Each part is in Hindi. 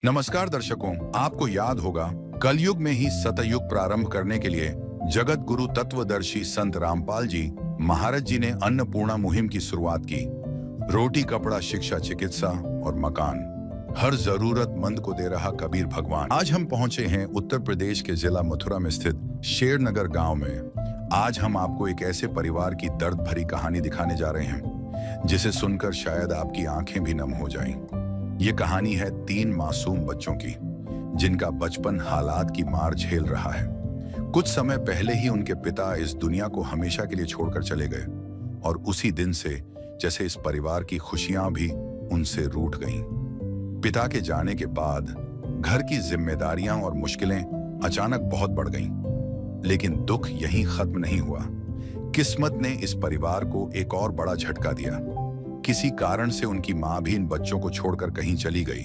नमस्कार दर्शकों, आपको याद होगा कलयुग में ही सतयुग प्रारंभ करने के लिए जगत गुरु तत्वदर्शी संत रामपाल जी महाराज जी ने अन्नपूर्णा मुहिम की शुरुआत की। रोटी, कपड़ा, शिक्षा, चिकित्सा और मकान हर जरूरतमंद को दे रहा कबीर भगवान। आज हम पहुंचे हैं उत्तर प्रदेश के जिला मथुरा में स्थित शेरनगर गांव में। आज हम आपको एक ऐसे परिवार की दर्द भरी कहानी दिखाने जा रहे हैं जिसे सुनकर शायद आपकी आंखें भी नम हो जाएं। ये कहानी है 3 मासूम बच्चों की, जिनका बचपन हालात की मार झेल रहा है। कुछ समय पहले ही उनके पिता इस दुनिया को हमेशा के लिए छोड़कर चले गए और उसी दिन से जैसे इस परिवार की खुशियां भी उनसे रूठ गईं। पिता के जाने के बाद घर की जिम्मेदारियां और मुश्किलें अचानक बहुत बढ़ गईं। लेकिन दुख यहीं खत्म नहीं हुआ। किस्मत ने इस परिवार को एक और बड़ा झटका दिया। किसी कारण से उनकी मां भी इन बच्चों को छोड़कर कहीं चली गई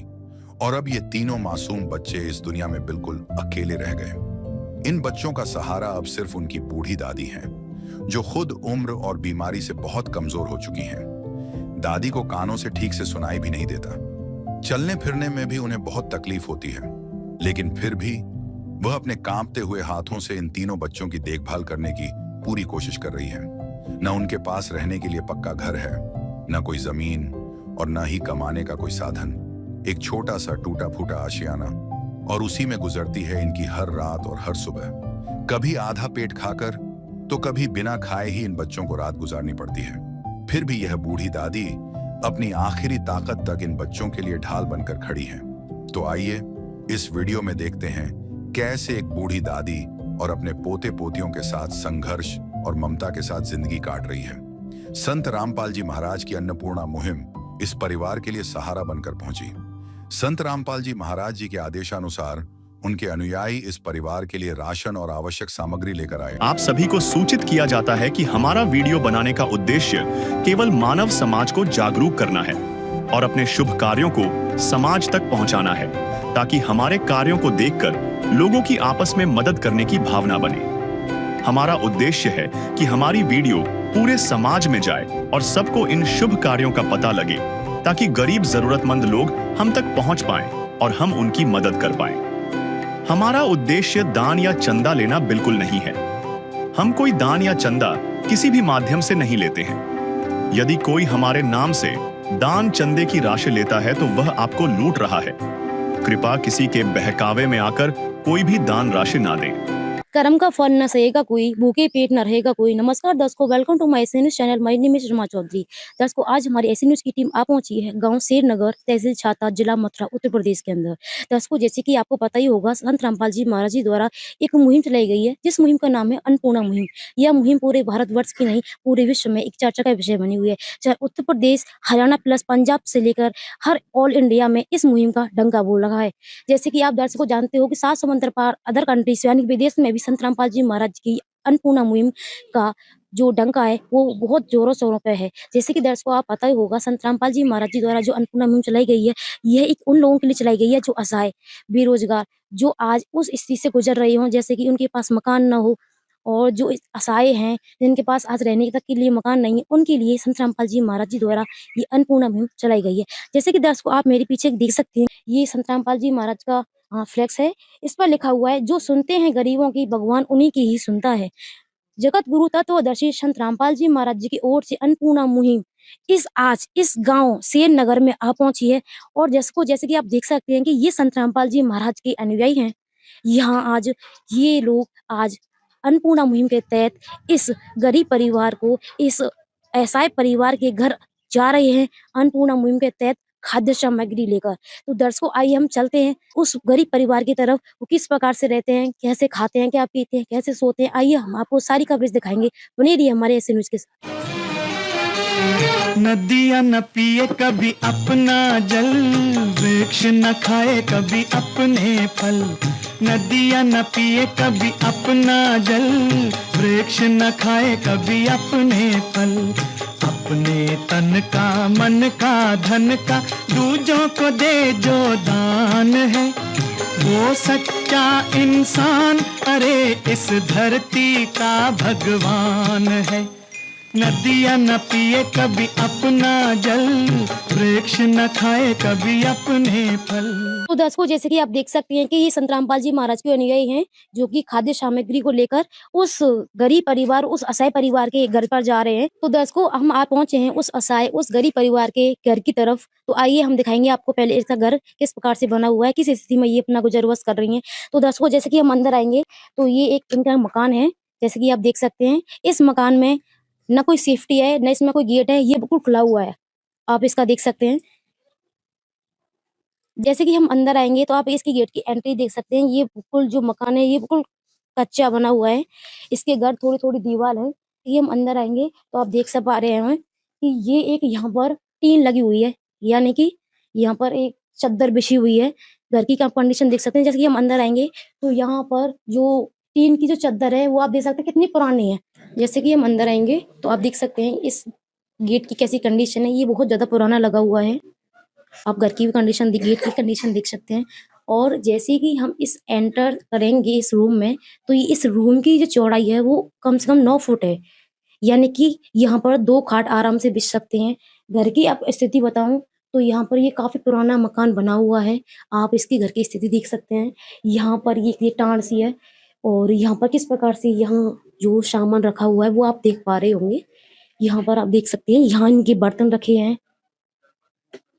और अब ये तीनों मासूम बच्चे इस दुनिया में बिल्कुल अकेले रह गए। इन बच्चों का सहारा अब सिर्फ उनकी बूढ़ी दादी है, जो खुद उम्र और बीमारी से बहुत कमजोर हो चुकी हैं। दादी को कानों से ठीक से सुनाई भी नहीं देता। चलने फिरने में भी उन्हें बहुत तकलीफ होती है, लेकिन फिर भी वह अपने कांपते हुए हाथों से इन तीनों बच्चों की देखभाल करने की पूरी कोशिश कर रही है। न उनके पास रहने के लिए पक्का घर है, न कोई जमीन और न ही कमाने का कोई साधन। एक छोटा सा टूटा फूटा आशियाना, और उसी में गुजरती है इनकी हर रात और हर सुबह। कभी आधा पेट खाकर तो कभी बिना खाए ही इन बच्चों को रात गुजारनी पड़ती है। फिर भी यह बूढ़ी दादी अपनी आखिरी ताकत तक इन बच्चों के लिए ढाल बनकर खड़ी है। तो आइए इस वीडियो में देखते हैं कैसे एक बूढ़ी दादी और अपने पोते पोतियों के साथ संघर्ष और ममता के साथ जिंदगी काट रही है। संत रामपाल जी महाराज की अन्नपूर्णा मुहिम इस परिवार के लिए सहारा बनकर पहुंची। संत रामपाल जी महाराज जी के आदेशानुसार उनके अनुयायी इस परिवार के लिए राशन और आवश्यक सामग्री लेकर आए। आप सभी को सूचित किया जाता है कि हमारा वीडियो बनाने का उद्देश्य केवल मानव समाज को जागरूक करना है और अपने शुभ कार्यों को समाज तक पहुंचाना है, ताकि हमारे कार्यों को देखकर लोगों की आपस में मदद करने की भावना बने। हमारा उद्देश्य है कि हमारी वीडियो पूरे समाज में जाए और सबको इन शुभ कार्यों का पता लगे, ताकि गरीब जरूरतमंद लोग हम तक पहुंच पाएं और हम उनकी मदद कर पाएं। हमारा उद्देश्य दान या चंदा लेना बिल्कुल नहीं है। हम कोई दान या चंदा किसी भी माध्यम से नहीं लेते हैं। यदि कोई हमारे नाम से दान चंदे की राशि लेता है तो वह आपको लूट रहा है। कृपया किसी के बहकावे में आकर कोई भी दान राशि ना दें। कर्म का फल न सहेगा कोई, भूखे पेट न रहेगा कोई। नमस्कार दर्शकों, welcome to my AC news channel. My name is Rama Chaudhary. दर्शकों, आज हमारी एसी न्यूज की टीम आ पहुंची है गांव शेरनगर, तहसील छाता, जिला मथुरा, उत्तर प्रदेश के अंदर। दर्शकों, जैसे कि आपको पता ही होगा, संत रामपाल जी महाराज जी द्वारा एक मुहिम चलाई गई है, जिस मुहिम का नाम है अन्नपूर्णा मुहिम। यह मुहिम पूरे भारतवर्ष की नहीं, पूरे विश्व में एक चर्चा का विषय बनी हुई है। चाहे उत्तर प्रदेश, हरियाणा प्लस पंजाब से लेकर हर ऑल इंडिया में इस मुहिम का डंका बोल रहा है। जैसे कि आप दर्शकों जानते हो कि 7 समुद्र पार अदर कंट्रीज यानी विदेश में भी संत रामपाल जी महाराज की अन्नपूर्णा मुहिम का जो डंका है वो बहुत जोरों शोरों पे है। जैसे कि दर्शकों आप पता ही होगा, संत रामपाल जी महाराज जी द्वारा जो अन्नपूर्णा मुहिम चलाई गई है, यह एक उन लोगों के लिए चलाई गई है जो असहाय, बेरोजगार, जो आज उस स्थिति से गुजर रहे हों, जैसे कि उनके पास मकान न हो और जो असहाय हैं, जिनके पास आज रहने तक के लिए मकान नहीं है, उनके लिए संत रामपाल जी महाराज जी द्वारा ये अन्नपूर्णा मुहिम चलाई गई है। जैसे कि दर्शकों आप मेरे पीछे देख सकते हैं, ये संत रामपाल जी महाराज का फ्लेक्स है। इस पर लिखा हुआ है, जो सुनते हैं गरीबों की, भगवान उन्हीं की ही सुनता है। जगत गुरु तत्वदर्शी संत रामपाल जी महाराज जी की ओर से अन्नपूर्णा मुहिम आज इस गांव शेरनगर में आ पहुंची है। और जैसे कि आप देख सकते हैं कि ये संत रामपाल जी महाराज के अनुयायी हैं। यहाँ आज ये लोग आज अन्नपूर्णा मुहिम के तहत इस गरीब परिवार को, इस असहाय परिवार के घर जा रहे हैं अन्नपूर्णा मुहिम के तहत खाद्य सामग्री लेकर। तो दर्शकों आइए हम चलते हैं उस गरीब परिवार की तरफ। वो किस प्रकार से रहते हैं, कैसे खाते हैं, क्या पीते हैं, कैसे सोते हैं, आइए हम आपको सारी कवरेज दिखाएंगे। बने रहिए हमारे एसी न्यूज के साथ। नदियाँ न पिए कभी अपना जल, वृक्ष न खाए कभी अपने फल। नदियाँ न पिए कभी अपना जल, वृक्ष न खाए कभी अपने फल। अपने तन का, मन का, धन का दूजों को दे जो दान है, वो सच्चा इंसान, अरे इस धरती का भगवान है। नदियाँ न पिए कभी अपना जल, वृक्ष न खाए कभी अपने फल। तो दर्शकों, जैसे कि आप देख सकते हैं कि ये संत रामपाल जी महाराज के अनुयायी हैं, जो कि खाद्य सामग्री को लेकर उस गरीब परिवार, उस असहाय परिवार के घर पर जा रहे हैं। तो दर्शकों, हम आ पहुंचे हैं उस असहाय, उस गरीब परिवार के घर की तरफ। तो आइए हम दिखाएंगे आपको पहले इसका घर किस प्रकार से बना हुआ है, किस स्थिति में ये अपना गुजर बसर कर रही हैं। तो दर्शकों, जैसे कि हम अंदर आएंगे तो ये एक इनका मकान है, जैसे कि आप देख सकते हैं। इस मकान में न कोई सेफ्टी है, न इसमें कोई गेट है, ये बिल्कुल खुला हुआ है। आप इसका देख सकते हैं। जैसे कि हम अंदर आएँगे तो आप इसकी गेट की एंट्री देख सकते हैं। ये बिल्कुल जो मकान है, ये बिल्कुल कच्चा बना हुआ है। इसके घर थोड़ी-थोड़ी दीवार है। ये हम अंदर आएँगे तो आप देख सब पा रहे हैं कि ये एक यहाँ पर टीन लगी हुई है, यानी कि यहाँ पर एक चद्दर बिछी हुई है। घर की आप कंडीशन देख सकते हैं। जैसे कि हम अंदर आएँगे तो यहाँ पर जो टीन की जो चद्दर है, वो आप देख सकते हैं कितनी पुरानी है। जैसे कि हम अंदर आएँगे तो आप देख सकते हैं इस गेट की कैसी कंडीशन है। ये बहुत ज़्यादा पुराना लगा हुआ है। आप घर की भी कंडीशन गेट की कंडीशन देख सकते हैं। और जैसे कि हम इस एंटर करेंगे इस रूम में, तो ये इस रूम की जो चौड़ाई है वो कम से कम 9 फुट है। यानी कि यहाँ पर 2 खाट आराम से बिछ सकते हैं। घर की आप स्थिति बताऊँ तो यहाँ पर ये काफ़ी पुराना मकान बना हुआ है। आप इसकी घर की स्थिति देख सकते हैं। यहाँ पर ये टाँड़ सी है और यहाँ पर किस प्रकार से यहाँ जो सामान रखा हुआ है वो आप देख पा रहे होंगे। यहाँ पर आप देख सकते हैं, यहाँ इनके बर्तन रखे हैं।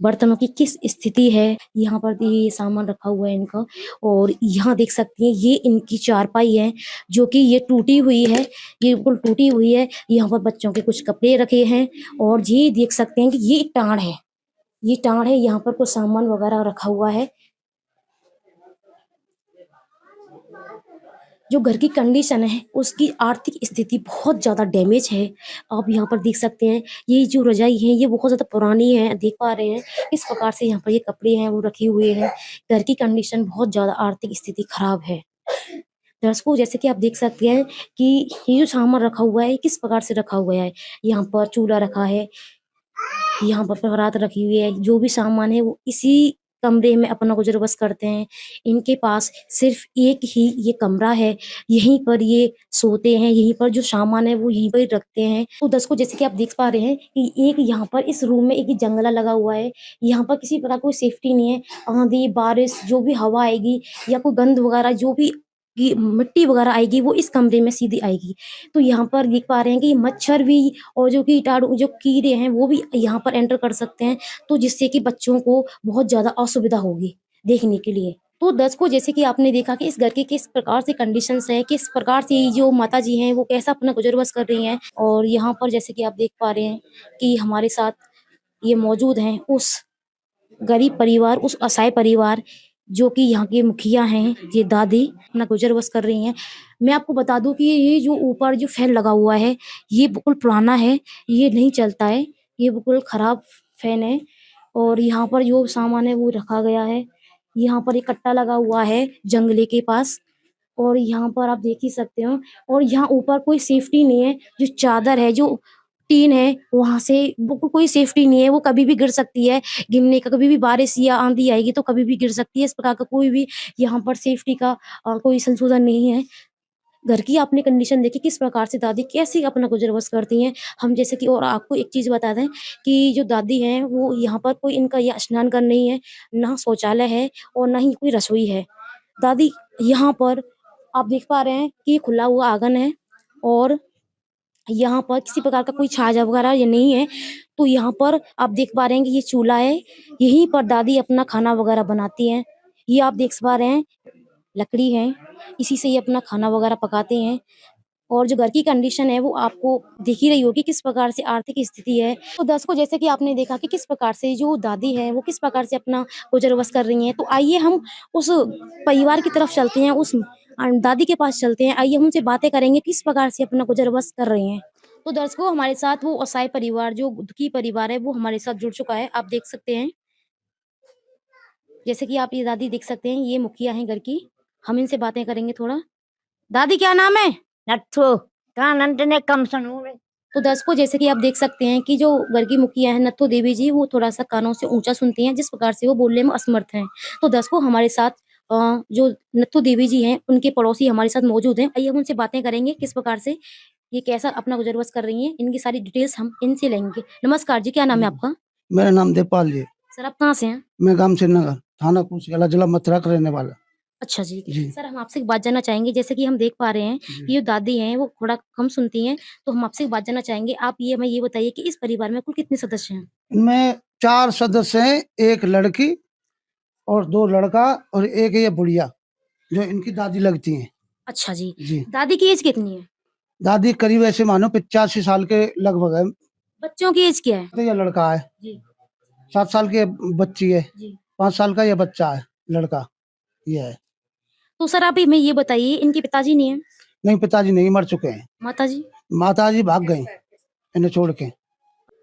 बर्तनों की किस स्थिति है, यहाँ पर ये सामान रखा हुआ है इनका। और यहाँ देख सकती हैं ये इनकी चारपाई है, जो कि ये टूटी हुई है, ये बिल्कुल टूटी हुई है। यहाँ पर बच्चों के कुछ कपड़े रखे हैं और ये देख सकते हैं कि ये एक टाँड़ है। ये टाँड़ है, यहाँ पर कुछ सामान वगैरह रखा हुआ है। जो घर की कंडीशन है, उसकी आर्थिक स्थिति बहुत ज़्यादा डैमेज है। आप यहाँ पर देख सकते हैं, ये जो रज़ाई है, ये बहुत ज़्यादा पुरानी है, देख पा रहे हैं। इस प्रकार से यहाँ पर ये कपड़े हैं, वो रखे हुए हैं। घर की कंडीशन बहुत ज़्यादा आर्थिक स्थिति खराब है। दर्शकों, जैसे कि आप देख सकते हैं कि ये जो सामान रखा हुआ है, ये किस प्रकार से रखा हुआ है। यहाँ पर चूल्हा रखा है, यहाँ पर परात रखी हुई है। जो भी सामान है, वो इसी कमरे में अपना गुज़र बस करते हैं। इनके पास सिर्फ़ एक ही ये कमरा है, यहीं पर ये सोते हैं, यहीं पर जो सामान है वो यहीं पर ही रखते हैं। तो दर्शकों, जैसे कि आप देख पा रहे हैं कि एक यहाँ पर इस रूम में एक ये जंगला लगा हुआ है। यहाँ पर किसी प्रकार कोई सेफ्टी नहीं है। आँधी, बारिश, जो भी हवा आएगी या कोई गंध वगैरह, जो भी ये मिट्टी वगैरह आएगी, वो इस कमरे में सीधी आएगी। तो यहाँ पर देख पा रहे हैं कि मच्छर भी और जो कीटाणु, जो कीड़े हैं, वो भी यहाँ पर एंटर कर सकते हैं। तो जिससे कि बच्चों को बहुत ज़्यादा असुविधा होगी देखने के लिए। तो दर्शकों, जैसे कि आपने देखा कि इस घर के किस प्रकार से कंडीशंस हैं, किस प्रकार से जो माताजी हैं वो कैसा अपना गुज़र-बसर कर रही हैं। और यहाँ पर जैसे कि आप देख पा रहे हैं कि हमारे साथ ये मौजूद हैं उस गरीब परिवार, उस असहाय परिवार, जो कि यहाँ के मुखिया हैं, ये दादी अपना गुज़र बसर कर रही हैं। मैं आपको बता दूँ कि ये जो ऊपर जो फैन लगा हुआ है, ये बिल्कुल पुराना है, ये नहीं चलता है, ये बिल्कुल खराब फैन है। और यहाँ पर जो सामान है वो रखा गया है। यहाँ पर एक कट्टा लगा हुआ है जंगले के पास और यहाँ पर आप देख ही सकते हो। और यहाँ ऊपर कोई सेफ्टी नहीं है, जो चादर है, जो टीन है, वहाँ से बिल्कुल कोई सेफ्टी नहीं है, वो कभी भी गिर सकती है। गिरने का, कभी भी बारिश या आंधी आएगी तो कभी भी गिर सकती है। इस प्रकार का कोई भी यहाँ पर सेफ्टी का कोई संशोधन नहीं है। घर की आपने कंडीशन देखी किस प्रकार से दादी कैसे अपना गुज़र बसर करती हैं। हम जैसे कि और आपको एक चीज़ बता दें कि जो दादी हैं वो यहाँ पर कोई इनका ये स्नान घर नहीं है, ना शौचालय है और ना ही कोई रसोई है। दादी यहाँ पर आप देख पा रहे हैं कि खुला हुआ आँगन है और यहाँ पर किसी प्रकार का कोई छाजा वगैरह ये नहीं है। तो यहाँ पर आप देख पा रहे हैं कि ये चूल्हा है, यहीं पर दादी अपना खाना वगैरह बनाती हैं। ये आप देख पा रहे हैं, लकड़ी है, इसी से ये अपना खाना वगैरह पकाते हैं। और जो घर की कंडीशन है वो आपको दिख ही रही होगी किस प्रकार से आर्थिक स्थिति है। तो दर्शकों, जैसे कि आपने देखा कि किस प्रकार से जो दादी है वो किस प्रकार से अपना गुज़र बसर कर रही हैं। तो आइए हम उस परिवार की तरफ चलते हैं, उस दादी के पास चलते हैं। आइए हम उनसे बातें करेंगे किस प्रकार से अपना गुज़र बसर कर रही हैं। तो दर्शकों, हमारे साथ वो असहाय परिवार, जो दुखी परिवार है, वो हमारे साथ जुड़ चुका है। आप देख सकते हैं, जैसे कि आप ये दादी देख सकते हैं, ये मुखिया हैं घर की। हम इनसे बातें करेंगे थोड़ा। दादी क्या नाम है? नथु कानंत ने कम सुनू तो दर्शकों, जैसे कि आप देख सकते हैं कि जो घर की मुखिया है नत्थू देवी जी, वो थोड़ा-सा कानों से ऊँचा सुनती हैं, जिस प्रकार से वो बोलने में असमर्थ हैं। तो दर्शकों, हमारे साथ जो नत्थू देवी जी हैं, उनके पड़ोसी हमारे साथ मौजूद हैं। आइए हम उनसे बातें करेंगे किस प्रकार से ये कैसा अपना गुजर बस कर रही हैं, इनकी सारी डिटेल्स हम इनसे लेंगे। नमस्कार जी, क्या नाम है आपका? मेरा नाम देवपाल जी। सर आप कहाँ से हैं? मैं गांव श्रीनगर, थाना कुशकाला, जिला मथुरा का रहने वाला। अच्छा जी। जी। सर हम आपसे एक बात जानना चाहेंगे, जैसे कि हम देख पा रहे हैं जी। कि जो दादी हैं वो थोड़ा कम सुनती हैं, तो हम आपसे एक बात जानना चाहेंगे, आप ये हमें ये बताइए कि इस परिवार में कुल कितने सदस्य हैं? इनमें 4 सदस्य हैं, 1 लड़की और 2 लड़का और 1 ये बुढ़िया, जो इनकी दादी लगती हैं। अच्छा जी। जी। दादी की एज कितनी है? दादी करीब ऐसे मानो 85 साल के लगभग है। बच्चों की एज क्या है? तो ये लड़का है, जी 7 साल की बच्ची है, जी। 5 साल का ये बच्चा है, लड़का ये है। तो सर आप हमें ये बताइए, इनके पिताजी नहीं है? नहीं, पिताजी नहीं, मर चुके हैं। माताजी? माताजी भाग गई इन्हें छोड़ के।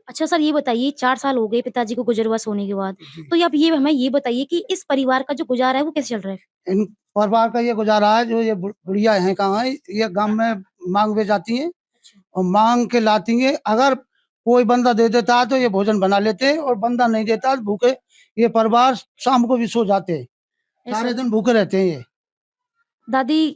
अच्छा सर ये बताइए, 4 साल हो गए पिताजी को गुजरबस होने के बाद, जी। तो आप ये हमें ये बताइए कि इस परिवार का जो गुजारा है वो कैसे चल रहा है? इन परिवार का ये गुजारा है, जो ये बुढ़िया हैं कहाँ है, ये गांव में मांग में जाती हैं और मांग के लाती हैं। अगर कोई बंदा दे देता है तो ये भोजन बना लेते हैं, और बंदा नहीं देता तो भूखे ये परिवार शाम को भी सो जाते हैं, सारे दिन भूखे रहते हैं ये। दादी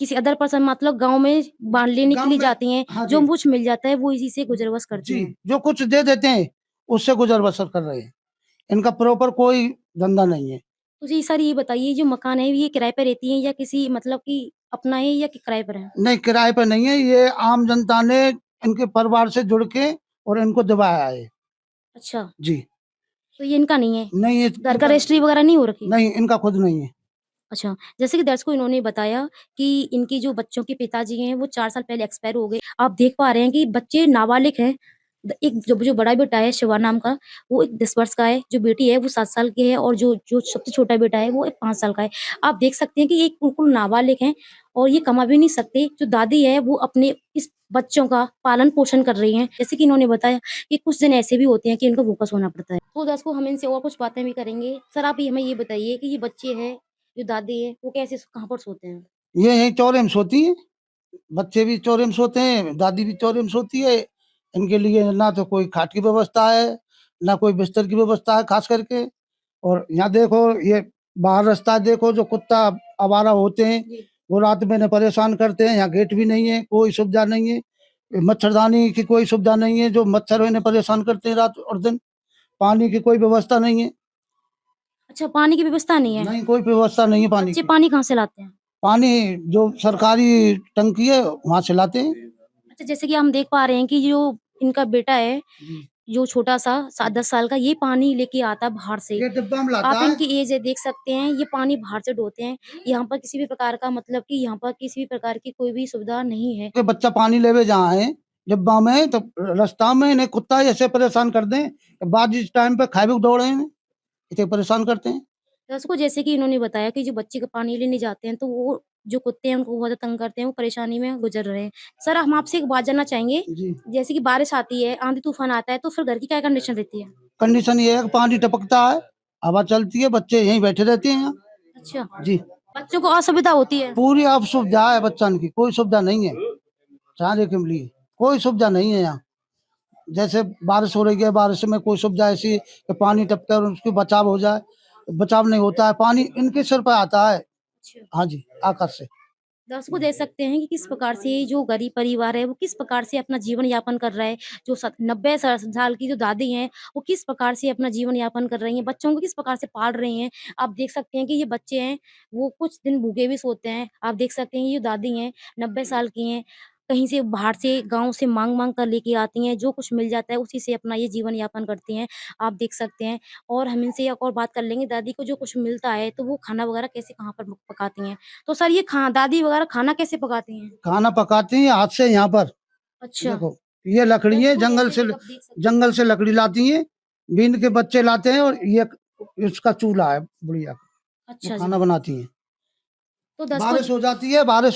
किसी अदर पर्सन मतलब गाँव में बाँध लेने के गाँव लिए में- जाती हैं, हाँ जो जी। कुछ मिल जाता है वो इसी से गुजर बस करती जी, हैं। जो कुछ दे देते हैं उससे गुजर बसर कर रहे हैं। इनका प्रॉपर कोई धंधा नहीं है। तो जी सर ये बताइए, जो मकान है ये किराए पे रहती हैं या किसी मतलब कि अपना है या कि किराए पर है? नहीं, किराए पे नहीं है, ये आम जनता ने इनके परिवार से जुड़ के और इनको दिवाया है। अच्छा, जी। तो ये इनका नहीं है? नहीं, ये घर का रजिस्ट्री वगैरह नहीं हो रखी? नहीं, इनका खुद नहीं है। अच्छा, जैसे कि दर्शकों इन्होंने बताया कि इनके जो बच्चों के पिताजी हैं वो 4 साल पहले एक्सपायर हो गए। आप देख पा रहे हैं कि बच्चे नाबालिग हैं। एक जो बड़ा बेटा है शिवा नाम का, वो 10 वर्ष का है, जो बेटी है वो 7 साल की है और जो जो सबसे छोटा बेटा है वो 5 साल का है। आप देख सकते हैं कि ये बिल्कुल नाबालिग हैं और ये कमा भी नहीं सकते। जो दादी है वो अपने इस बच्चों का पालन-पोषण कर रही हैं। जैसे कि इन्होंने बताया कि कुछ दिन ऐसे भी होते हैं कि इनको भूखा सोना पड़ता है। तो दर्शकों हम इनसे और कुछ बातें भी करेंगे। सर आप ये हमें ये बताइए कि ये बच्चे हैं जो दादी है वो कैसे कहाँ पर सोते हैं? ये यहीं चौरे में सोती हैं, बच्चे भी चौरे में सोते हैं, दादी भी चौरे में सोती है। इनके लिए ना तो कोई खाट की व्यवस्था है, ना कोई बिस्तर की व्यवस्था है खास करके। और यहाँ देखो, ये बाहर रास्ता देखो, जो कुत्ता आवारा होते हैं जी। वो रात में इन्हें परेशान करते हैं। यहाँ गेट भी नहीं है, कोई सुविधा नहीं है, मच्छरदानी की कोई सुविधा नहीं है, जो मच्छर इन्हें परेशान करते हैं रात और दिन। पानी की कोई व्यवस्था नहीं है। अच्छा पानी की व्यवस्था नहीं है? नहीं, कोई व्यवस्था नहीं है पानी बच्चे की। पानी कहाँ से लाते हैं? पानी जो सरकारी टंकी है वहाँ से लाते हैं। अच्छा जैसे कि हम देख पा रहे हैं कि जो इनका बेटा है, जो छोटा-सा 7-10 साल का, ये पानी लेके आता है बाहर से। ये डिब्बा में लाता आप है। इनकी एज है देख सकते हैं, ये पानी बाहर से ढोते हैं। यहाँ पर किसी भी प्रकार का मतलब कि यहाँ पर किसी भी प्रकार की कोई भी सुविधा नहीं है। कि बच्चा पानी लेवे जहाँ है डिब्बा में, तो रास्ता में इन्हें कुत्ता ऐसे परेशान कर दें कि बाद इस टाइम पे खाए भी दौड़े हैं, इतने परेशान करते हैं। दर्शकों जैसे कि इन्होंने बताया कि जो बच्चे का पानी लेने जाते हैं, तो वो जो कुत्ते हैं उनको बहुत ज़्यादा तंग करते हैं, वो परेशानी में गुज़र रहे हैं। सर हम आपसे एक बात जानना चाहेंगे, जी। जैसे कि बारिश आती है, आंधी-तूफ़ान आता है, तो फिर घर की क्या कंडीशन रहती है? कंडीशन ये है कि पानी टपकता है, हवा चलती है, बच्चे यहीं बैठे रहते हैं यहाँ। अच्छा, जी। बच्चों को असुविधा होती है? पूरी अब सुविधा है बच्चन की, कोई सुविधा नहीं है जाने के लिए, कोई सुविधा नहीं है यहाँ। जैसे बारिश हो रही है, बारिश में कोई सुविधा ऐसी कि पानी टपके और उसकी बचाव हो जाए, बचाव नहीं होता है। पानी इनके सिर पे आता है। अच्छा। हाँ जी, आकाश से। दर्शकों देख सकते हैं कि किस प्रकार से जो गरीब परिवार है वो किस प्रकार से अपना जीवन यापन कर रहा है। जो 90 साल की जो दादी हैं वो किस प्रकार से अपना जीवन यापन कर रही हैं, बच्चों को किस प्रकार से पाल रही हैं। आप देख सकते हैं कि ये बच्चे हैं वो कुछ दिन भूखे भी सोते हैं। आप देख सकते हैं ये दादी हैं 90 साल की हैं, कहीं से बाहर से गाँव से माँग-माँग कर लेके आती हैं, जो कुछ मिल जाता है उसी से अपना ये जीवन यापन करती हैं। आप देख सकते हैं और हम इनसे एक और बात कर लेंगे, दादी को जो कुछ मिलता है तो वो खाना वगैरह कैसे कहाँ पर पकाती हैं? तो सर ये दादी वगैरह खाना कैसे पकाती हैं? खाना पकाती हैं हाथ से यहाँ पर। अच्छा। देखो, ये लकड़ी है, जंगल से लकड़ी लाती हैं, बीन के बच्चे लाते हैं, और ये इसका चूल्हा है बुढ़िया का, अच्छा वो खाना जी। बनाती हैं। तो 10 बारिश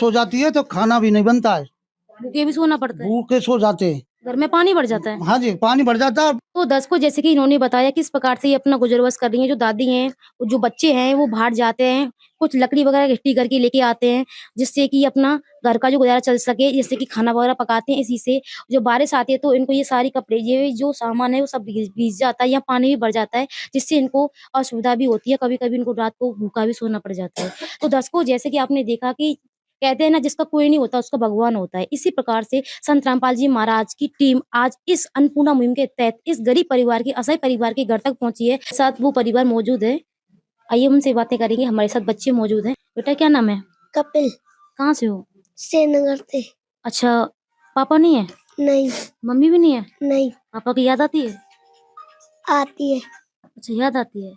हो जाती है तो खाना भी नहीं बनता है, भूखे भी सोना पड़ता है। भूखे सो जाते हैं। घर में पानी भर जाता है। हाँ जी, पानी भर जाता है। तो 10 को जैसे कि इन्होंने बताया किस प्रकार से ये अपना गुज़र-बसर कर रही हैं। जो दादी हैं, वो जो बच्चे हैं वो बाहर जाते हैं, कुछ लकड़ी वगैरह इकट्ठी करके लेके आते हैं, जिससे कि अपना घर का जो गुज़ारा चल सके, जैसे कि खाना वगैरह पकाते हैं इसी से। जो बारिश आती है तो इनको ये सारी कपड़े, ये जो सामान है वो सब भीग जाता है या पानी भी भर जाता है, जिससे इनको असुविधा भी होती है। कभी-कभी इनको रात को भूखा भी सोना पड़ जाता है। तो 10 को जैसे कि आपने देखा कि कहते हैं ना, जिसका कोई नहीं होता उसका भगवान होता है। इसी प्रकार से संत रामपाल जी महाराज की टीम आज इस अन्नपूर्णा मुहिम के तहत इस गरीब परिवार के, असहाय परिवार के घर तक पहुंची है। साथ वो परिवार मौजूद है, आइए उनसे बातें करेंगे। हमारे साथ बच्चे मौजूद हैं। बेटा क्या नाम है? कपिल। कहाँ से हो? श्रीनगर से। अच्छा, पापा नहीं है? नहीं। मम्मी भी नहीं है? नहीं। पापा की याद आती है? आती है। अच्छा, याद आती है।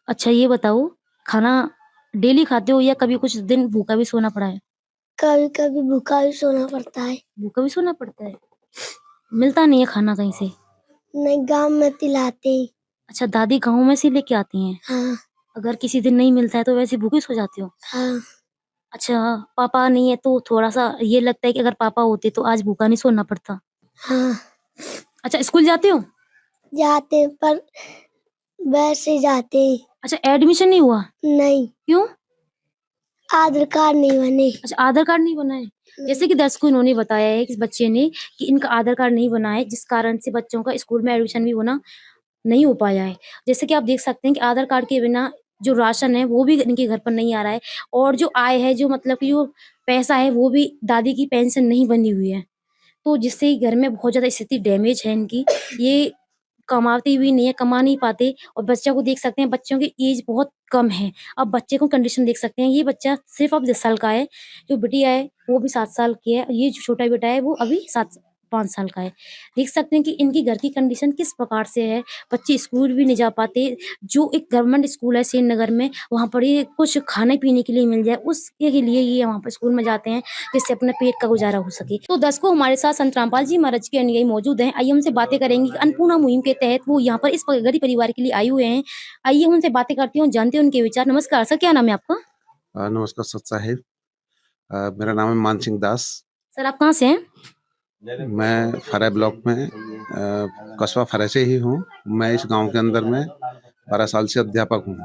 अच्छा, ये बताओ, खाना डेली खाते हो या कभी कुछ दिन भूखा भी सोना पड़ा है? कभी कभी भूखा भी सोना पड़ता है। भूखा भी सोना पड़ता है? मिलता नहीं है खाना कहीं से? नहीं, गांव में खिलाते हैं। अच्छा, दादी गाँव में से लेके आती हैं? हाँ। अगर किसी दिन नहीं मिलता है तो वैसे भूखे सो जाते हो? हाँ। अच्छा, पापा नहीं है तो थोड़ा सा ये लगता है कि अगर पापा होते तो आज भूखा नहीं सोना पड़ता। हाँ। अच्छा, स्कूल जाते हो? जाते हैं, पर वैसे जाते हैं। अच्छा, एडमिशन नहीं हुआ? नहीं, क्यों? आधार कार्ड नहीं बने। अच्छा, आधार कार्ड नहीं बना है। जैसे कि दर्शकों इन्होंने बताया है कि इस बच्चे ने कि इनका आधार कार्ड नहीं बना है, जिस कारण से बच्चों का स्कूल में एडमिशन भी होना नहीं हो पाया है। जैसे कि आप देख सकते हैं कि आधार कार्ड के बिना जो राशन है वो भी इनके घर पर नहीं आ रहा है, और जो आय है, जो मतलब कि जो पैसा है, वो भी दादी की पेंशन नहीं बनी हुई है। तो जिससे घर में बहुत ज़्यादा स्थिति डैमेज है इनकी। ये कमाती भी नहीं है, कमा नहीं पाते, और बच्चों को देख सकते हैं, बच्चों की एज बहुत कम है। अब बच्चे को कंडीशन देख सकते हैं, ये बच्चा सिर्फ़ अब 10 साल का है, जो बिटिया है वो भी 7 साल की है, ये जो छोटा बेटा है वो अभी 5 साल का है। देख सकते हैं कि इनकी घर की कंडीशन किस प्रकार से है, बच्चे स्कूल भी नहीं जा पाते। जो एक गवर्नमेंट स्कूल है श्रीनगर में, वहाँ पर ये कुछ खाने-पीने के लिए मिल जाए, उसके लिए ये वहाँ पर स्कूल में जाते हैं, जिससे अपने पेट का गुज़ारा हो सके। तो दर्शकों, हमारे साथ संत रामपाल जी महाराज के अनुयायी मौजूद हैं। आइए उनसे बातें करेंगे कि अन्नपूर्णा मुहिम के तहत वो यहाँ पर इस गरीब परिवार के लिए आए हुए हैं। आइए उनसे बातें करती हूँ, जानते हैं उनके विचार। नमस्कार सर, क्या नाम है आपका? नमस्कार सत साहिब। मेरा नाम है मान सिंह दास। सर आप कहाँ से हैं? मैं फराय ब्लॉक में कस्बा फराय से ही हूँ। मैं इस गांव के अंदर में 12 साल से अध्यापक हूँ।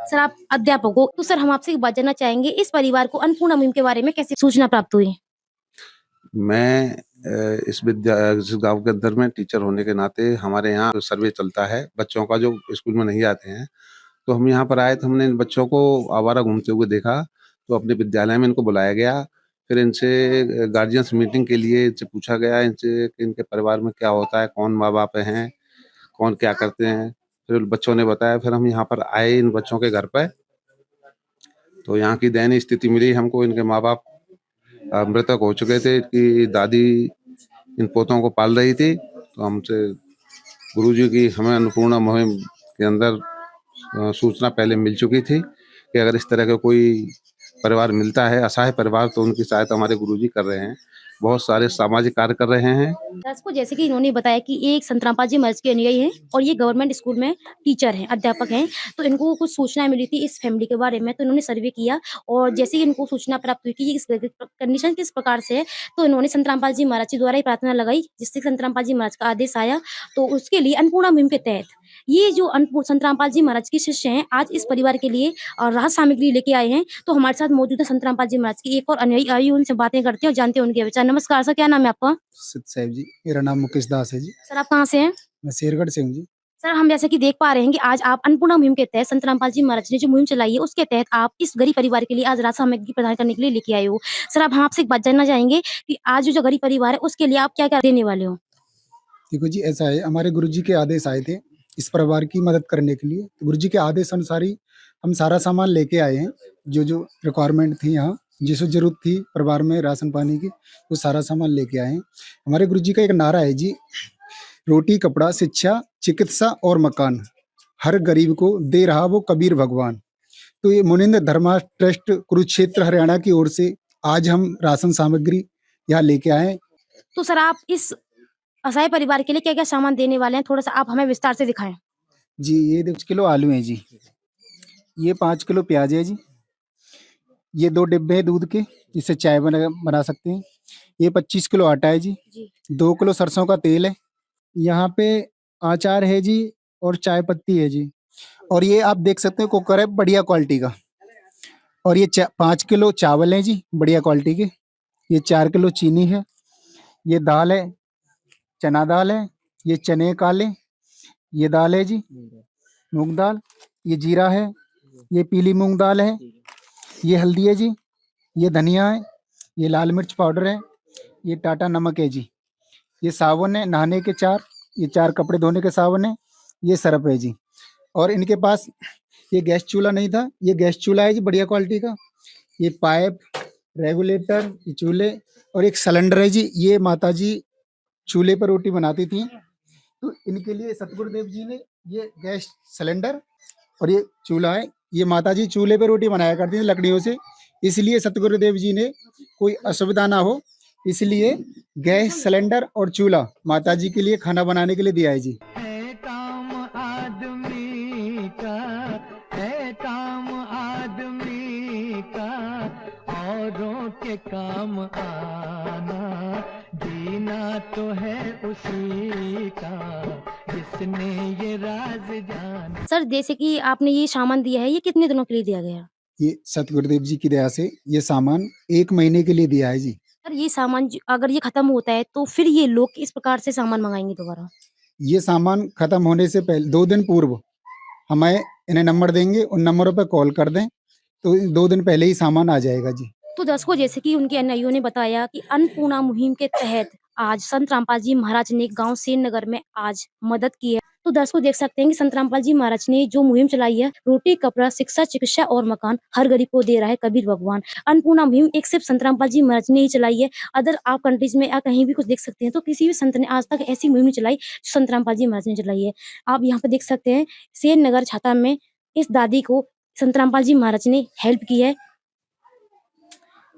सर आप अध्यापक हो, तो सर हम आपसे एक बात जानना चाहेंगे, इस परिवार को अन्नपूर्णा मुहिम के बारे में कैसे सूचना प्राप्त हुई? मैं इस गांव के अंदर में टीचर होने के नाते हमारे यहाँ सर्वे चलता है बच्चों का जो स्कूल में नहीं आते हैं, तो हम यहाँ पर आए तो हमने इन बच्चों को आवारा घूमते हुए देखा, तो अपने विद्यालय में इनको बुलाया गया। फिर इनसे गार्जियंस मीटिंग के लिए इनसे पूछा गया इनसे कि इनके परिवार में क्या होता है, कौन माँ बाप हैं, कौन क्या करते हैं। फिर बच्चों ने बताया, फिर हम यहाँ पर आए इन बच्चों के घर पर, तो यहाँ की दयनीय स्थिति मिली हमको। इनके माँ बाप मृतक हो चुके थे, कि दादी इन पोतों को पाल रही थी। तो हमसे गुरुजी की हमें अन्नपूर्णा मुहिम के अंदर सूचना पहले मिल चुकी थी कि अगर इस तरह का कोई परिवार मिलता है, असहाय परिवार, तो उनकी सहायता हमारे गुरुजी कर रहे हैं। बहुत सारे सामाजिक कार्य कर रहे हैं। दर्शकों, जैसे कि इन्होंने बताया कि ये एक संत रामपाल जी महाराज के अनुयायी हैं और ये गवर्नमेंट स्कूल में टीचर हैं, अध्यापक हैं। तो इनको कुछ सूचनाएं मिली थी इस फैमिली के बारे में, तो इन्होंने सर्वे किया, और जैसे ही इनको सूचना प्राप्त हुई कि ये इस कंडीशन किस प्रकार से है, तो इन्होंने संत रामपाल जी महाराज जी द्वारा ही प्रार्थना लगाई, जिससे संत रामपाल जी महाराज का आदेश आया। तो उसके लिए अन्नपूर्णा मुहिम के तहत ये जो संत रामपाल जी महाराज के शिष्य हैं, आज इस परिवार के लिए राहत सामग्री लेके आए हैं। तो हमारे साथ मौजूद है संत रामपाल जी महाराज की एक और अनुयायी, आइए उनसे बातें करते हैं और जानते हैं उनके विचार। नमस्कार सर, क्या नाम है आपका? सिद्ध साहिब जी, मेरा नाम मुकेश दास है जी। सर आप कहाँ से हैं? मैं शेरगढ़ से हूँ जी। सर हम जैसे कि देख पा रहे हैं कि आज आप अन्नपूर्णा मुहिम के तहत संत रामपाल जी महाराज ने जो मुहिम चलाई है, उसके तहत आप इस गरीब परिवार के लिए आज राहत सामग्री प्रदान करने के लिए लेके आए हो। सर अब हम आपसे एक बात जानना चाहेंगे कि आज जो गरीब परिवार है उसके लिए आप क्या क्या देने वाले हो? देखो जी, ऐसा है, हमारे गुरुजी के आदेश आए थे इस परिवार की मदद करने के लिए। तो गुरुजी के आदेश अनुसार ही हम सारा सामान लेके आए हैं। जो जो रिक्वायरमेंट थी, यहाँ जिस जरूरत थी परिवार में राशन पानी की, वो सारा सामान लेके आए हैं। हमारे गुरुजी का एक नारा है जी, रोटी कपड़ा शिक्षा चिकित्सा और मकान, हर गरीब को दे रहा वो कबीर भगवान। तो ये मुनिंद्र धर्मा ट्रस्ट कुरुक्षेत्र हरियाणा की ओर से आज हम राशन सामग्री यहाँ लेके आए। तो सर आप इस असहाय परिवार के लिए क्या क्या सामान देने वाले हैं, थोड़ा सा आप हमें विस्तार से दिखाएं। जी, ये 5 किलो आलू हैं जी, ये 5 किलो प्याज है जी, ये 2 डिब्बे हैं दूध के, इससे चाय बना सकते हैं। ये 25 किलो आटा है जी, 2 किलो सरसों का तेल है, यहाँ पे अचार है जी, और चाय पत्ती है जी, और ये आप देख सकते हैं कुकर है बढ़िया क्वालिटी का। और ये 5 किलो चावल है जी, बढ़िया क्वालिटी के। ये 4 किलो चीनी है। ये दाल है, चना दाल है, ये चने काले, ये दाल है जी मूंग दाल, ये जीरा है, ये पीली मूंग दाल है, ये हल्दी है जी, ये धनिया है, ये लाल मिर्च पाउडर है, ये टाटा नमक है जी, ये साबुन है नहाने के 4, ये 4 कपड़े धोने के साबुन है, ये सरफ है जी। और इनके पास ये गैस चूल्हा नहीं था, ये गैस चूल्हा है जी बढ़िया क्वालिटी का। ये पाइप, रेगुलेटर, ये चूल्हे और एक सिलेंडर है जी। ये माताजी चूल्हे पर रोटी बनाती थी, तो इनके लिए सतगुरुदेव जी ने ये गैस सिलेंडर और ये चूल्हा है। ये माताजी चूल्हे पे रोटी बनाया करती थी लकड़ियों से, इसलिए सतगुरुदेव जी ने कोई असुविधा ना हो, इसलिए गैस सिलेंडर और चूल्हा माताजी के लिए खाना बनाने के लिए दिया है जी। है काम आदमी का, है काम आदमी का, औरों के काम आना, जीना तो है उसी का जिसने ये राज जाना। सर जैसे कि आपने ये सामान दिया है, ये कितने दिनों के लिए दिया गया? ये सतगुरुदेव जी की दया से ये सामान 1 महीने के लिए दिया है जी। सर ये सामान अगर ये खत्म होता है तो फिर ये लोग किस प्रकार से सामान मंगाएंगे दोबारा? ये सामान खत्म होने से पहले 2 दिन पूर्व हमें इन्हें नंबर देंगे, उन नंबरों पर कॉल कर दें तो 2 दिन पहले ही सामान आ जाएगा जी। तो दर्शकों जैसे कि उनके अनुयायियों ने बताया कि अन्नपूर्णा मुहिम के तहत आज संत रामपाल जी महाराज ने गांव सेननगर में आज मदद की है। तो दर्शकों देख सकते हैं कि संत रामपाल जी महाराज ने जो मुहिम चलाई है, रोटी, कपड़ा, शिक्षा, चिकित्सा और मकान हर गरीब को दे रहा है कबीर भगवान। अन्नपूर्णा मुहिम एक सिर्फ संत रामपाल जी महाराज ने ही चलाई है। अदर आप कंट्रीज में या कहीं भी कुछ देख सकते हैं तो किसी भी संत ने आज तक ऐसी मुहिम नहीं चलाई जो संत रामपाल जी महाराज ने चलाई है। आप यहाँ पे देख सकते हैं सेननगर छाता में इस दादी को संत रामपाल जी महाराज ने हेल्प की है।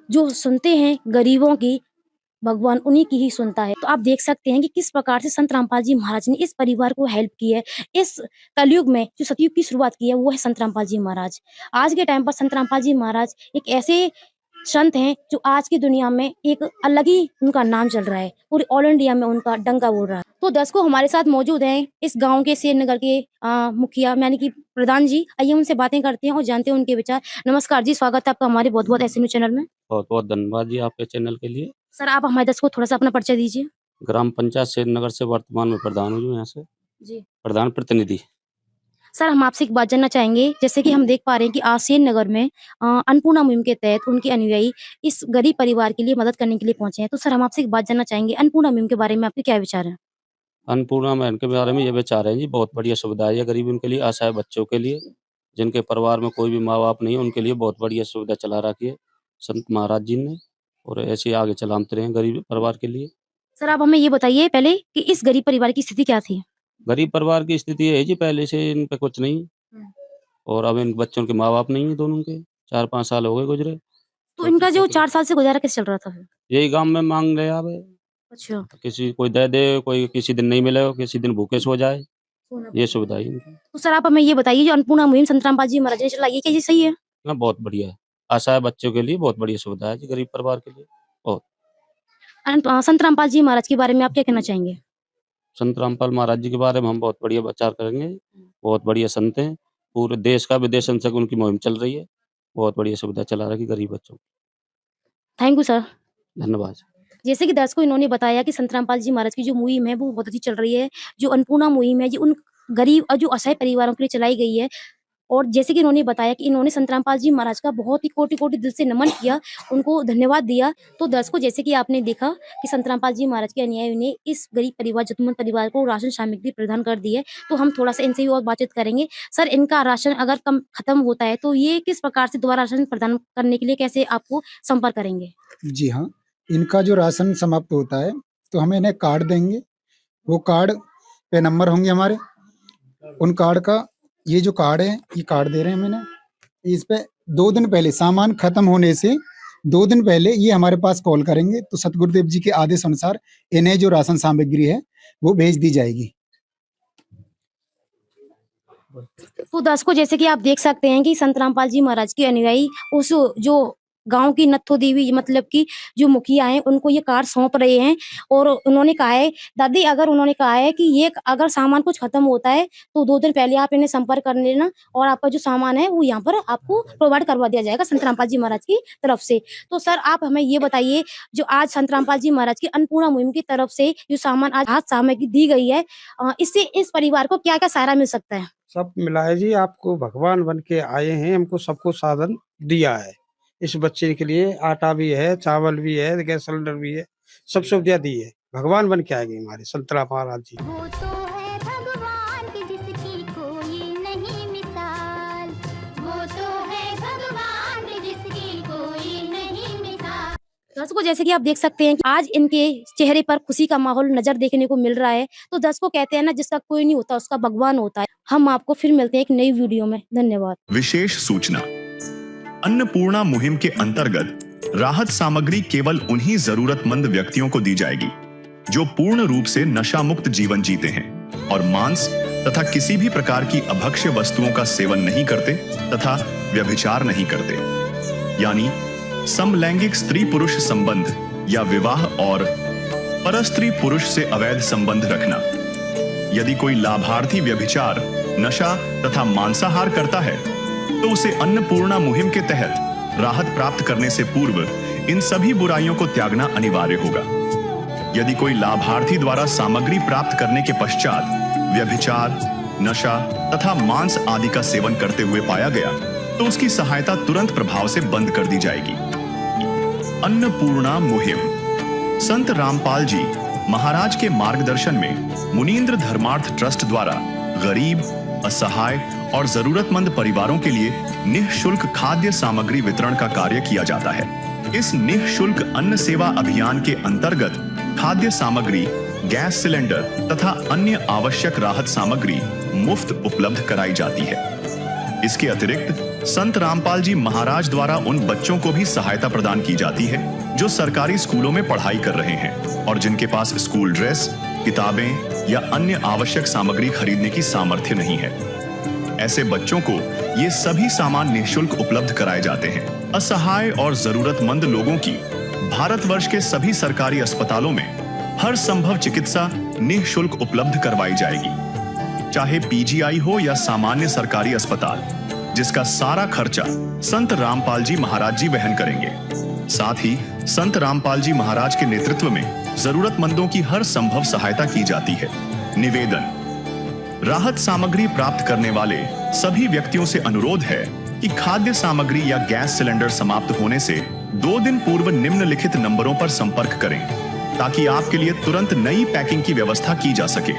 जो सुनते हैं गरीबों की, भगवान उन्हीं की ही सुनता है। तो आप देख सकते हैं कि किस प्रकार से संत रामपाल जी महाराज ने इस परिवार को हेल्प की है। इस कलयुग में जो सतयुग की शुरुआत की है वो है संत रामपाल जी महाराज। आज के टाइम पर संत रामपाल जी महाराज एक ऐसे संत हैं जो आज की दुनिया में एक अलग ही उनका नाम चल रहा है, पूरे ऑल इंडिया में उनका डंका बोल रहा है। तो दर्शकों हमारे साथ मौजूद हैं इस गांव के सेननगर के मुखिया यानी कि प्रधान जी। आइए उनसे बातें करते हैं और जानते हैं उनके विचार। नमस्कार जी, स्वागत है आपका हमारे बहुत बहुत ऐसे न्यूज चैनल में। बहुत बहुत धन्यवाद जी आपके चैनल के लिए। सर आप हमारे दर्शकों को थोड़ा सा अपना परिचय दीजिए। ग्राम पंचायत सेननगर से वर्तमान में प्रधान हूँ यहाँ से, जी प्रधान प्रतिनिधि। सर हम आपसे एक बात जानना चाहेंगे, जैसे कि हम देख पा रहे हैं कि आज सेननगर में अन्नपूर्णा मुहिम के तहत उनके अनुयायी इस गरीब परिवार के लिए मदद करने के लिए पहुंचे हैं। तो सर हम आपसे एक बात जानना चाहेंगे, अन्नपूर्णा मुहिम के बारे में आपके क्या विचार है? अन्नपूर्णा बहन के बारे में ये विचार है जी, बहुत बढ़िया सुविधा है ये गरीब उनके लिए, असहाय बच्चों के लिए, जिनके परिवार में कोई भी माँ बाप नहीं है, उनके लिए बहुत बढ़िया सुविधा चला रखी है संत महाराज जी ने, और ऐसे ही आगे चलाते रहे गरीब परिवार के लिए। सर आप हमें ये बताइए पहले कि इस गरीब परिवार की स्थिति क्या थी? गरीब परिवार की स्थिति ये है जी, पहले से इन पे कुछ नहीं, और अब इन बच्चों के माँ बाप नहीं है, दोनों के 4-5 साल हो गए गुजरे। तो इनका जो 4 साल से गुजारा कैसे चल रहा था फिर? यही गांव में मांग ले आवे, अच्छा, किसी कोई दे दे, कोई किसी दिन नहीं मिले, किसी दिन भूखे सो जाए, ये सुविधा है इनकी। तो सर आप हमें ये बताइए जो अन्नपूर्णा मुहिम संत रामपाल जी महाराज ने चलाई है, क्या ये सही है? हाँ, बहुत बढ़िया है, असहाय बच्चों के लिए बहुत बढ़िया सुविधा है जी, गरीब परिवार के लिए। संत रामपाल जी महाराज के बारे में आप क्या कहना चाहेंगे? संत रामपाल महाराज जी के बारे में हम बहुत बढ़िया विचार करेंगे, बहुत बढ़िया संत हैं, पूरे देश का विदेशन तक उनकी मुहिम चल रही है, बहुत बढ़िया सुविधा चला रखी गरीब बच्चों को। Thank you sir. धन्यवाद। जैसे कि दर्शकों इन्होंने बताया कि संत रामपाल जी महाराज की जो मुहिम है वो बहुत अच्छी चल रही है। जो अन्नपूर्णा मुहिम है, ये उन गरीब और जो असहाय परिवारों के लिए चलाई गई है। और जैसे कि इन्होंने बताया कि इन्होंने संत रामपाल जी महाराज का बहुत ही कोटि-कोटि दिल से नमन किया, उनको धन्यवाद दिया। तो दर्शकों जैसे कि आपने देखा कि संत रामपाल जी महाराज के अनुयायियों ने इस गरीब परिवार, जरूरतमंद परिवार को राशन सामग्री प्रदान कर दी है। तो हम थोड़ा-सा इनसे भी और बातचीत करेंगे। सर इनका राशन अगर खत्म होता है तो ये किस प्रकार से दोबारा राशन प्रदान करने के लिए कैसे आपको संपर्क करेंगे? जी हाँ, इनका जो राशन समाप्त होता है तो हमें इन्हें कार्ड देंगे, वो कार्ड पे नंबर होंगे हमारे, उन कार्ड का ये जो कार्ड है ये कार्ड दे रहे हैं हम इन्हें, इस पे 2 दिन पहले सामान खत्म होने से 2 दिन पहले ये हमारे पास कॉल करेंगे तो सतगुरुदेव जी के आदेश अनुसार इन्हें जो राशन सामग्री है वो भेज दी जाएगी। तो दर्शकों जैसे कि आप देख सकते हैं कि संत रामपाल जी महाराज के अनुयायी उस जो गांव की नत्थो देवी मतलब कि जो मुखिया हैं उनको ये कार्ड सौंप रहे हैं। और उन्होंने कहा है दादी, अगर उन्होंने कहा है कि ये अगर सामान कुछ खत्म होता है तो 2 दिन पहले आप इन्हें संपर्क कर लेना और आपका जो सामान है वो यहाँ पर आपको प्रोवाइड करवा दिया जाएगा संत रामपाल जी महाराज की तरफ से। तो सर आप हमें ये बताइए, जो आज संत रामपाल जी महाराज की अन्नपूर्णा मुहिम की तरफ से जो सामान आज हाथ सामग्री दी गई है, इससे इस परिवार को क्या क्या सहारा मिल सकता है? सब मिला है जी, आपको भगवान बन के आए हैं, हमको सबको साधन दिया है, इस बच्चे के लिए आटा भी है, चावल भी है, गैस सिलेंडर भी है, सब सुविधा दी है। भगवान बन के आएंगे हमारे संत राम महाराज जी। वो तो है भगवान की जिसकी कोई नहीं मिसाल, वो तो है भगवान की जिसकी कोई नहीं मिसाल। दर्शकों, जैसे कि आप देख सकते हैं कि आज इनके चेहरे पर खुशी का माहौल नजर देखने को मिल रहा है। तो दर्शकों, कहते हैं ना, जिसका कोई नहीं होता उसका भगवान होता है। हम आपको फिर मिलते हैं एक नई वीडियो में। धन्यवाद। विशेष सूचना, अन्नपूर्णा मुहिम के अंतर्गत राहत सामग्री केवल उन्हीं जरूरतमंद व्यक्तियों को दी जाएगी जो पूर्ण रूप से नशा मुक्त जीवन जीते हैं और मांस तथा किसी भी प्रकार की अभक्ष्य वस्तुओं का सेवन नहीं करते तथा व्यभिचार नहीं करते, यानी समलैंगिक स्त्री पुरुष संबंध या विवाह और परस्त्री पुरुष से अवैध संबंध रखना। यदि कोई लाभार्थी व्यभिचार, नशा तथा मांसाहार करता है तो उसे अन्नपूर्णा मुहिम के तहत राहत प्राप्त करने से पूर्व इन सभी बुराइयों को त्यागना अनिवार्य होगा। यदि कोई लाभार्थी द्वारा सामग्री प्राप्त करने के पश्चात व्यभिचार, नशा तथा मांस आदि का सेवन करते हुए पाया गया तो उसकी सहायता तुरंत प्रभाव से बंद कर दी जाएगी। अन्नपूर्णा मुहिम संत रामपाल जी महाराज के मार्गदर्शन में मुनींद्र धर्मार्थ ट्रस्ट द्वारा गरीब, असहाय और जरूरतमंद परिवारों के लिए निःशुल्क खाद्य सामग्री वितरण का कार्य किया जाता है। इस निःशुल्क अन्न सेवा अभियान के अंतर्गत खाद्य सामग्री, गैस सिलेंडर तथा अन्य आवश्यक राहत सामग्री मुफ्त उपलब्ध कराई जाती है। इसके अतिरिक्त संत रामपाल जी महाराज द्वारा उन बच्चों को भी सहायता प्रदान की जाती है जो सरकारी स्कूलों में पढ़ाई कर रहे हैं और जिनके पास स्कूल ड्रेस, किताबें या अन्य आवश्यक सामग्री खरीदने की सामर्थ्य नहीं है। ऐसे बच्चों को ये सभी सामान निःशुल्क उपलब्ध कराए जाते हैं। असहाय और जरूरतमंद लोगों की भारतवर्ष के सभी सरकारी अस्पतालों में हर संभव चिकित्सा निःशुल्क उपलब्ध करवाई जाएगी, चाहे पीजीआई हो या सामान्य सरकारी अस्पताल, जिसका सारा खर्चा संत रामपाल जी महाराज जी वहन करेंगे। साथ ही संत रामपाल जी महाराज के नेतृत्व में जरूरतमंदों की हर संभव सहायता की जाती है। निवेदन, राहत सामग्री प्राप्त करने वाले सभी व्यक्तियों से अनुरोध है कि खाद्य सामग्री या गैस सिलेंडर समाप्त होने से 2 दिन पूर्व निम्नलिखित नंबरों पर संपर्क करें ताकि आपके लिए तुरंत नई पैकिंग की व्यवस्था की जा सके।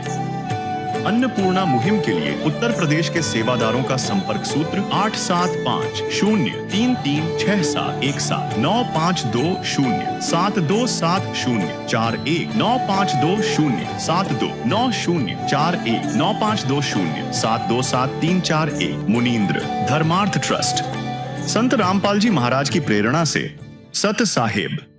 अन्नपूर्णा मुहिम के लिए उत्तर प्रदेश के सेवादारों का संपर्क सूत्र 8750336717 9520727041 952072909041 9520727341। मुनींद्र धर्मार्थ ट्रस्ट संत रामपाल जी महाराज की प्रेरणा से सत साहेब